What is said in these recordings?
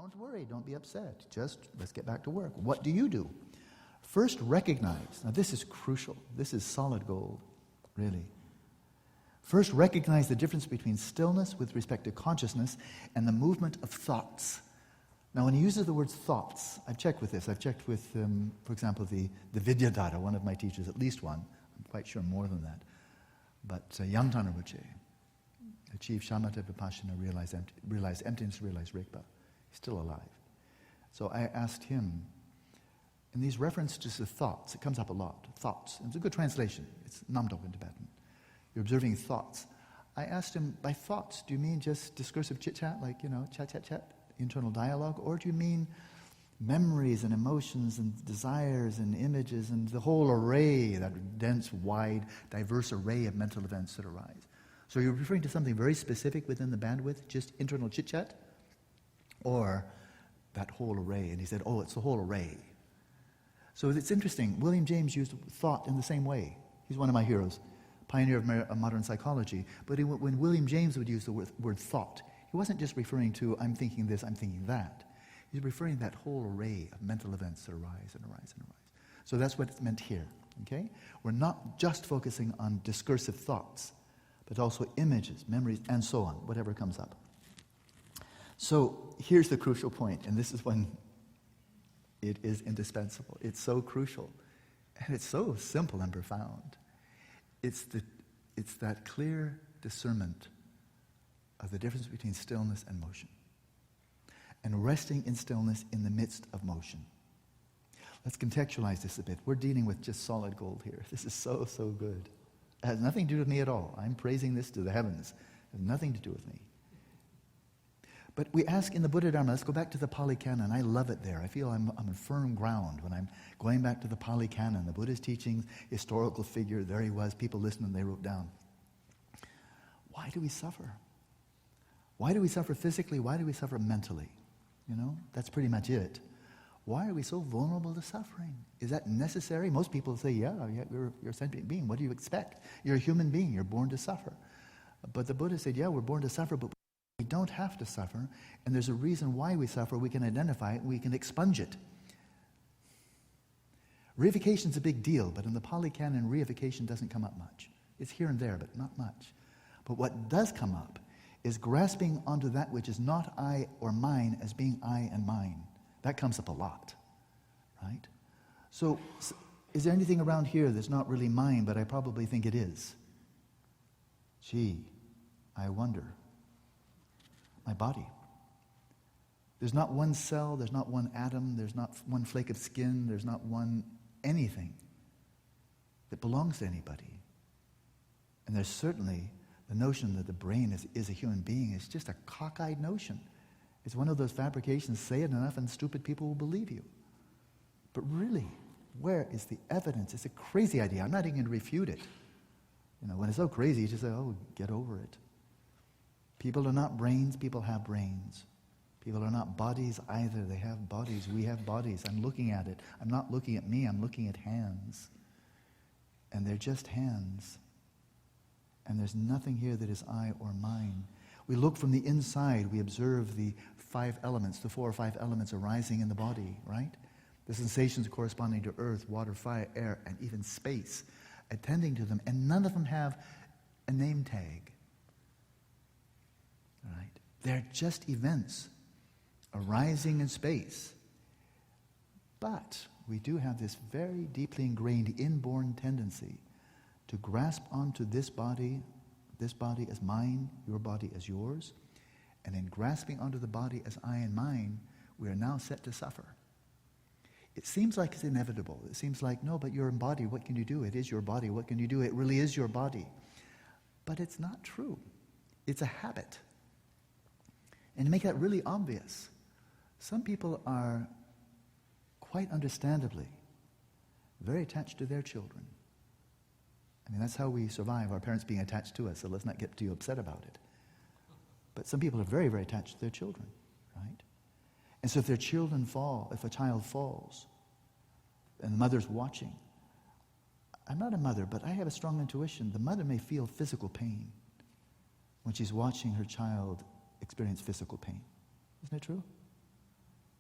Don't worry, don't be upset. Just let's get back to work. What do you do? First, recognize. Now, this is crucial. This is solid gold, really. First, recognize the difference between stillness with respect to consciousness and the movement of thoughts. Now, when he uses the word thoughts, I've checked with this. I've checked with, for example, the Vidyadhara, one of my teachers, at least one. I'm quite sure more than that. But Yamtana Rinpoche achieved shamatha vipassana, realized emptiness, realized Rigpa. He's still alive. So I asked him, in these references to thoughts, it comes up a lot, thoughts. It's a good translation. It's Namdok in Tibetan. You're observing thoughts. I asked him, by thoughts, do you mean just discursive chit-chat, like, chat, internal dialogue, or do you mean memories and emotions and desires and images and the whole array, that dense, wide, diverse array of mental events that arise? So you're referring to something very specific within the bandwidth, just internal chit-chat, or that whole array? And he said, oh, it's the whole array. So it's interesting. William James used thought in the same way. He's one of my heroes, pioneer of modern psychology. But when William James would use the word thought, he wasn't just referring to, I'm thinking this, I'm thinking that. He's referring to that whole array of mental events that arise and arise and arise. So that's what it's meant here, okay? We're not just focusing on discursive thoughts, but also images, memories, and so on, whatever comes up. So here's the crucial point, and this is when it is indispensable. It's so crucial, and it's so simple and profound. It's that clear discernment of the difference between stillness and motion, and resting in stillness in the midst of motion. Let's contextualize this a bit. We're dealing with just solid gold here. This is so, so good. It has nothing to do with me at all. I'm praising this to the heavens. It has nothing to do with me. But we ask in the Buddha Dharma, let's go back to the Pali Canon. I love it there. I feel I'm on firm ground when I'm going back to the Pali Canon. The Buddha's teachings, historical figure, there he was. People listened and they wrote down. Why do we suffer? Why do we suffer physically? Why do we suffer mentally? That's pretty much it. Why are we so vulnerable to suffering? Is that necessary? Most people say, yeah, you're a sentient being. What do you expect? You're a human being. You're born to suffer. But the Buddha said, yeah, we're born to suffer, but we don't have to suffer, and there's a reason why we suffer. We can identify it, and we can expunge it. Reification's a big deal, but in the Pali Canon, reification doesn't come up much. It's here and there, but not much. But what does come up is grasping onto that which is not I or mine as being I and mine. That comes up a lot, right? So is there anything around here that's not really mine, but I probably think it is? Gee, I wonder. My body. There's not one cell, there's not one atom, there's not one flake of skin, there's not one anything that belongs to anybody. And there's certainly the notion that the brain is a human being is just a cockeyed notion. It's one of those fabrications, say it enough and stupid people will believe you. But really, where is the evidence? It's a crazy idea. I'm not even going to refute it. When it's so crazy, you just say, oh, get over it. People are not brains, people have brains. People are not bodies either, they have bodies. We have bodies. I'm looking at it. I'm not looking at me, I'm looking at hands. And they're just hands. And there's nothing here that is I or mine. We look from the inside, we observe the 5 elements, the 4 or 5 elements arising in the body, right? The sensations corresponding to earth, water, fire, air, and even space, attending to them, and none of them have a name tag. Right? They're just events arising in space. But we do have this very deeply ingrained inborn tendency to grasp onto this body as mine, your body as yours, and in grasping onto the body as I and mine, we are now set to suffer. It seems like it's inevitable. It seems like, no, but you're a body, what can you do? It is your body, what can you do? It really is your body. But it's not true. It's a habit. And to make that really obvious, some people are, quite understandably, very attached to their children. I mean, that's how we survive, our parents being attached to us, so let's not get too upset about it. But some people are very, very attached to their children, right? And so if their children fall, if a child falls, and the mother's watching, I'm not a mother, but I have a strong intuition. The mother may feel physical pain when she's watching her child experience physical pain. Isn't it true?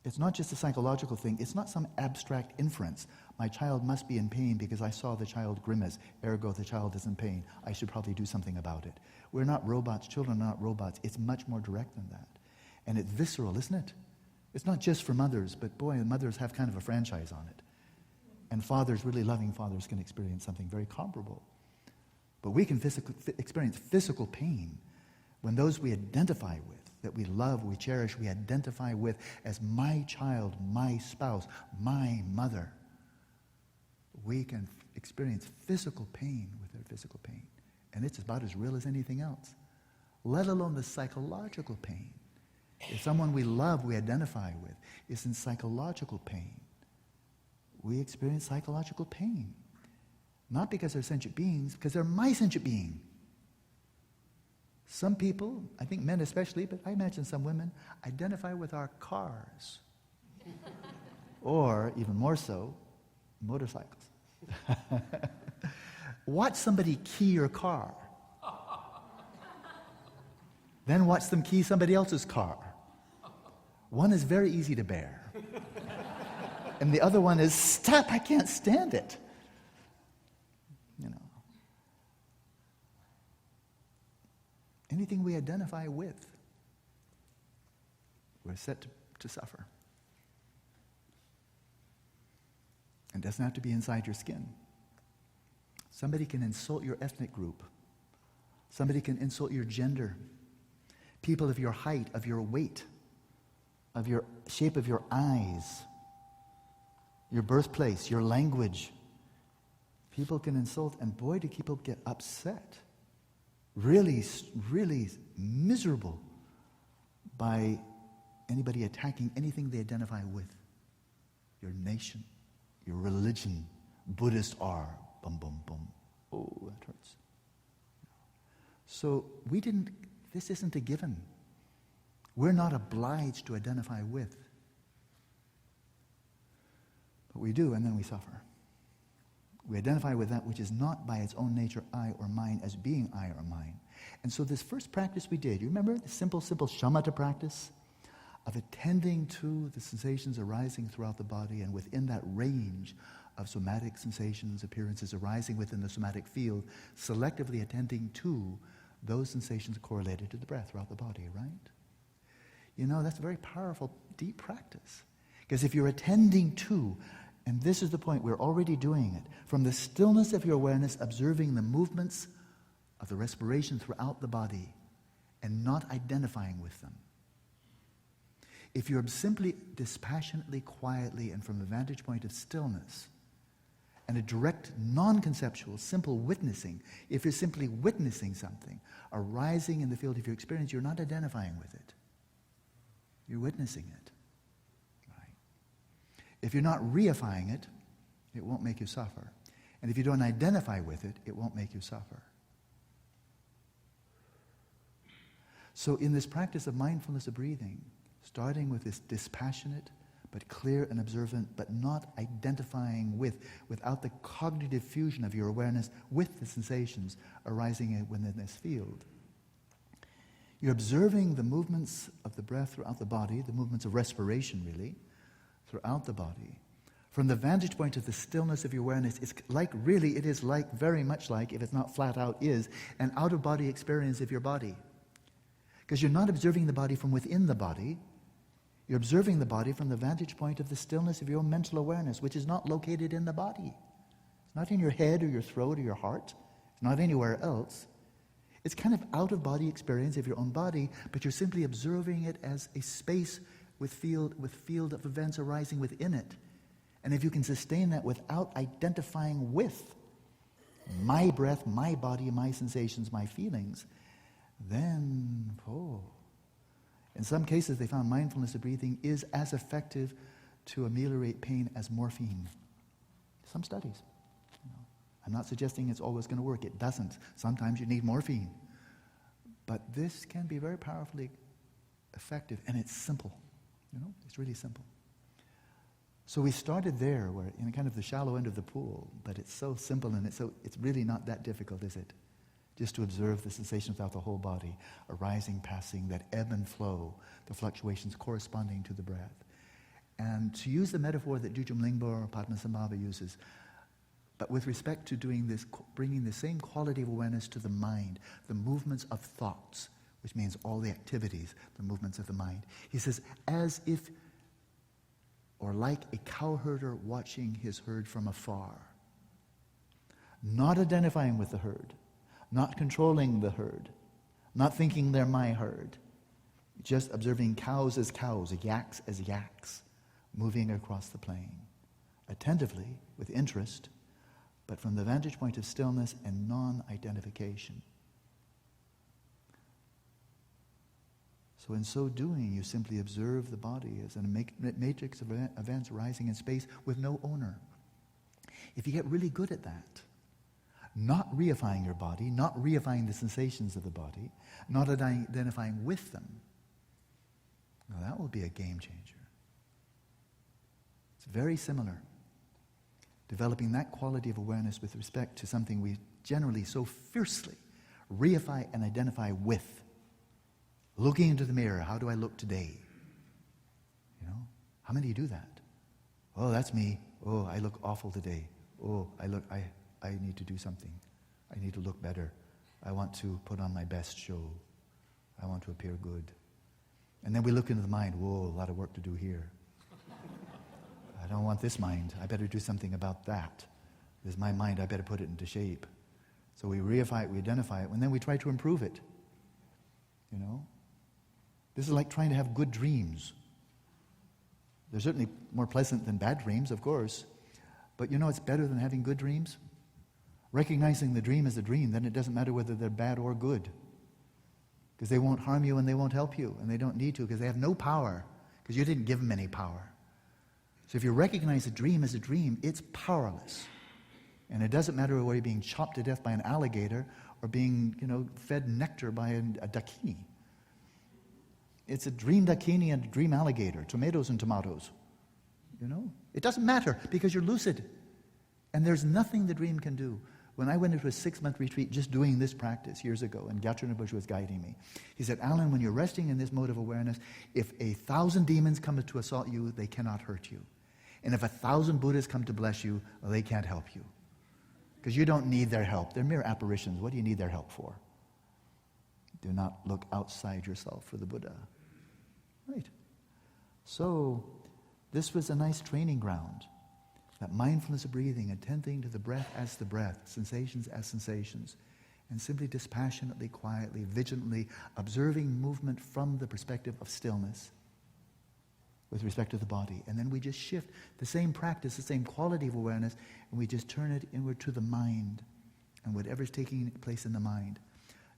It's not just a psychological thing. It's not some abstract inference. My child must be in pain because I saw the child grimace, ergo the child is in pain. I should probably do something about it. We're not robots. Children are not robots. It's much more direct than that. And it's visceral, isn't it? It's not just for mothers, but boy, mothers have kind of a franchise on it. And fathers, really loving fathers, can experience something very comparable. But we can experience physical pain when those we identify with, that we love, we cherish, we identify with as my child, my spouse, my mother, we can experience physical pain with their physical pain. And it's about as real as anything else, let alone the psychological pain. If someone we love, we identify with, is in psychological pain, we experience psychological pain. Not because they're sentient beings, because they're my sentient being. Some people, I think men especially, but I imagine some women, identify with our cars. Or, even more so, motorcycles. Watch somebody key your car. Then watch them key somebody else's car. One is very easy to bear. And the other one is, stop, I can't stand it. Anything we identify with, we're set to suffer. It doesn't have to be inside your skin. Somebody can insult your ethnic group. Somebody can insult your gender. People of your height, of your weight, of your shape of your eyes, your birthplace, your language. People can insult, and boy, do people get upset. Really, really miserable by anybody attacking anything they identify with. Your nation, your religion, Buddhist are, boom, boom, boom. Oh, that hurts. So this isn't a given. We're not obliged to identify with. But we do, and then we suffer. We identify with that which is not by its own nature I or mine as being I or mine. And so this first practice we did, you remember the simple shamatha practice of attending to the sensations arising throughout the body, and within that range of somatic sensations, appearances arising within the somatic field, selectively attending to those sensations correlated to the breath throughout the body, right? That's a very powerful, deep practice. Because if you're attending to, and this is the point, we're already doing it, from the stillness of your awareness, observing the movements of the respiration throughout the body and not identifying with them. If you're simply dispassionately, quietly, and from the vantage point of stillness, and a direct, non-conceptual, simple witnessing, if you're simply witnessing something arising in the field of your experience, you're not identifying with it. You're witnessing it. If you're not reifying it, it won't make you suffer. And if you don't identify with it, it won't make you suffer. So in this practice of mindfulness of breathing, starting with this dispassionate, but clear and observant, but not identifying without the cognitive fusion of your awareness with the sensations arising within this field, you're observing the movements of the breath throughout the body, the movements of respiration, really, throughout the body. From the vantage point of the stillness of your awareness, it is very much like, if it's not flat out, is an out-of-body experience of your body. Because you're not observing the body from within the body, you're observing the body from the vantage point of the stillness of your own mental awareness, which is not located in the body. It's not in your head or your throat or your heart. It's not anywhere else. It's kind of out-of-body experience of your own body, but you're simply observing it as a space with field of events arising within it. And if you can sustain that without identifying with my breath, my body, my sensations, my feelings, then, in some cases they found mindfulness of breathing is as effective to ameliorate pain as morphine. Some studies. I'm not suggesting it's always going to work. It doesn't. Sometimes you need morphine. But this can be very powerfully effective, and it's simple. It's really simple. So we started there, where in kind of the shallow end of the pool, but it's so simple, and it's really not that difficult, is it? Just to observe the sensations throughout the whole body, arising, passing, that ebb and flow, the fluctuations corresponding to the breath. And to use the metaphor that Jujum Lingpo or Padmasambhava uses, but with respect to doing this, bringing the same quality of awareness to the mind, the movements of thoughts, which means all the activities, the movements of the mind. He says, as if, or like a cowherder watching his herd from afar, not identifying with the herd, not controlling the herd, not thinking they're my herd, just observing cows as cows, yaks as yaks, moving across the plain, attentively, with interest, but from the vantage point of stillness and non-identification. So in so doing, you simply observe the body as a matrix of events rising in space with no owner. If you get really good at that, not reifying your body, not reifying the sensations of the body, not identifying with them, now that will be a game changer. It's very similar. Developing that quality of awareness with respect to something we generally so fiercely reify and identify with. Looking into the mirror, how do I look today? You know, how many do that? Oh, that's me. Oh, I look awful today. Oh, I need to do something. I need to look better. I want to put on my best show. I want to appear good. And then we look into the mind. Whoa, a lot of work to do here. I don't want this mind. I better do something about that. This is my mind. I better put it into shape. So we reify it, we identify it, and then we try to improve it. You know? This is like trying to have good dreams. They're certainly more pleasant than bad dreams, of course. But you know it's better than having good dreams? Recognizing the dream as a dream, then it doesn't matter whether they're bad or good. Because they won't harm you and they won't help you. And they don't need to because they have no power. Because you didn't give them any power. So if you recognize a dream as a dream, it's powerless. And it doesn't matter whether you're being chopped to death by an alligator or being, fed nectar by a dakini. It's a dream dakini and a dream alligator, tomatoes and tomatoes. It doesn't matter because you're lucid. And there's nothing the dream can do. When I went into a 6-month retreat just doing this practice years ago, and Gyatso Rinpoche was guiding me, he said, Alan, when you're resting in this mode of awareness, if 1,000 demons come to assault you, they cannot hurt you. And if 1,000 Buddhas come to bless you, well, they can't help you. Because you don't need their help. They're mere apparitions. What do you need their help for? Do not look outside yourself for the Buddha. Right. So, this was a nice training ground. That mindfulness of breathing, attending to the breath as the breath, sensations as sensations, and simply dispassionately, quietly, vigilantly observing movement from the perspective of stillness with respect to the body. And then we just shift the same practice, the same quality of awareness, and we just turn it inward to the mind and whatever's taking place in the mind.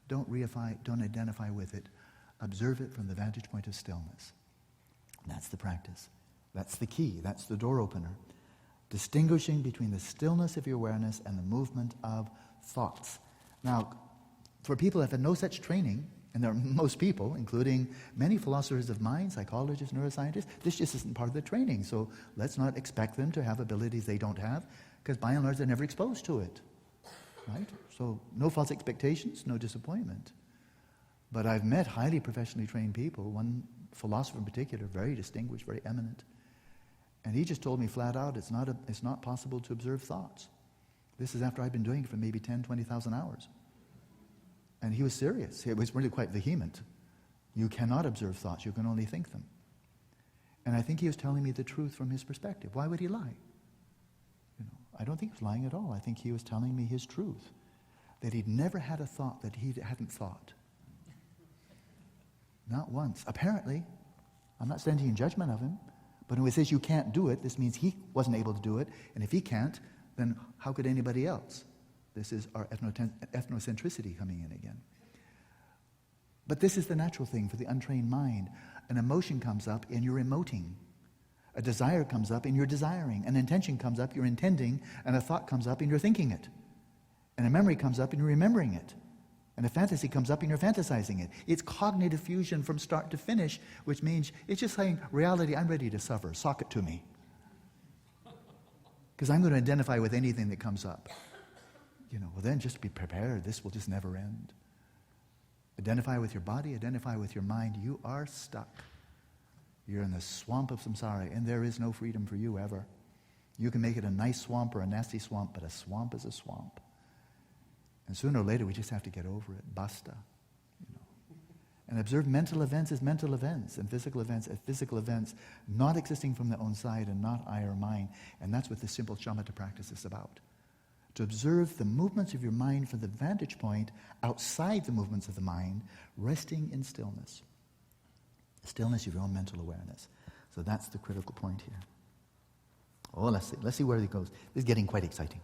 Don't reify, don't identify with it. Observe it from the vantage point of stillness. That's the practice. That's the key. That's the door opener. Distinguishing between the stillness of your awareness and the movement of thoughts. Now, for people that have had no such training, and there are most people, including many philosophers of mind, psychologists, neuroscientists, this just isn't part of the training. So let's not expect them to have abilities they don't have, because by and large they're never exposed to it. Right? So no false expectations, no disappointment. But I've met highly professionally trained people, one philosopher in particular, very distinguished, very eminent. And he just told me flat out, it's not possible to observe thoughts. This is after I've been doing it for maybe 10, 20,000 hours. And he was serious. It was really quite vehement. You cannot observe thoughts, you can only think them. And I think he was telling me the truth from his perspective. Why would he lie? I don't think he was lying at all. I think he was telling me his truth. That he'd never had a thought that he hadn't thought. Not once. Apparently, I'm not standing in judgment of him, but when he says you can't do it, this means he wasn't able to do it, and if he can't, then how could anybody else? This is our ethnocentricity coming in again. But this is the natural thing for the untrained mind. An emotion comes up and you're emoting. A desire comes up and you're desiring. An intention comes up, you're intending, and a thought comes up and you're thinking it. And a memory comes up and you're remembering it. And a fantasy comes up and you're fantasizing it. It's cognitive fusion from start to finish, which means it's just saying, reality, I'm ready to suffer. Sock it to me. Because I'm going to identify with anything that comes up. Well then just be prepared. This will just never end. Identify with your body, identify with your mind. You are stuck. You're in the swamp of samsara, and there is no freedom for you ever. You can make it a nice swamp or a nasty swamp, but a swamp is a swamp. And sooner or later, we just have to get over it. Basta. And observe mental events as mental events, and physical events as physical events, not existing from their own side and not I or mine. And that's what the simple shamatha practice is about. To observe the movements of your mind from the vantage point outside the movements of the mind, resting in stillness. Stillness of your own mental awareness. So that's the critical point here. Oh, let's see where it goes. This is getting quite exciting.